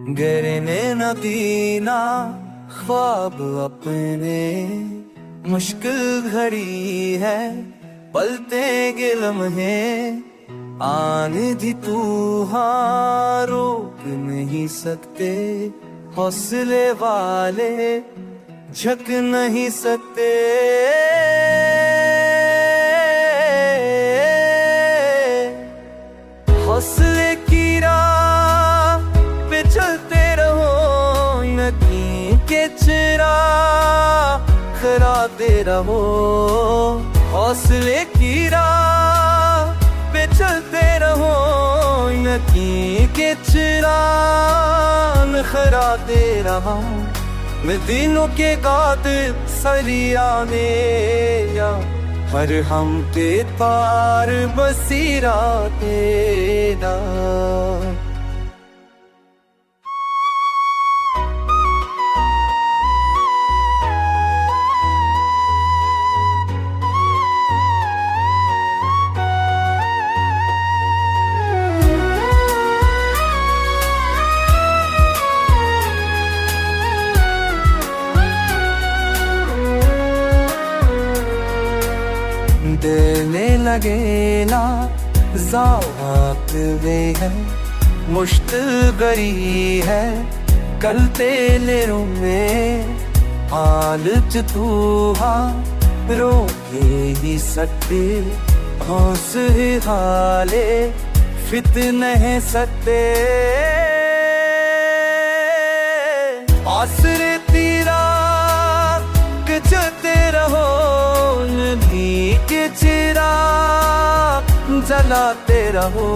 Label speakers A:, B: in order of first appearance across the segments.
A: गिरने न दीना ख्वाब अपने, मुश्किल घड़ी है पलते गे लम्हे, आंधी तूफान रोक नहीं सकते, हौसले वाले झक नहीं सकते। हौसले की राह पे चलते रहो, यकीन के चिराग खराते रहो। हौसले की राह पे चलते रहो, यकीन के चिराग खराते रहो। मैं दिनों के कातिल सरिया मेरा, पर हम ते तार बसीरा तेरा। देने लगे ना ज़ावत वे है, मुश्किल गरी है कल तेले में। हालत तू रोके ही सकते, हौसले हाले फित नहीं सकते। आसरे तेरा चलते रहो, नदी के चिराग जलाते रहो।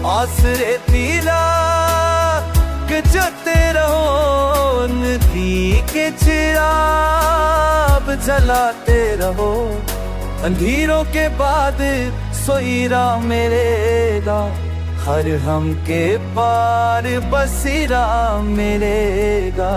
A: आसरे तेरा चलते रहो, नदी के चिराग जलाते रहो। अंधेरों के बाद सोईरा मेरेगा, हर हम के पार बसीरा मेरेगा।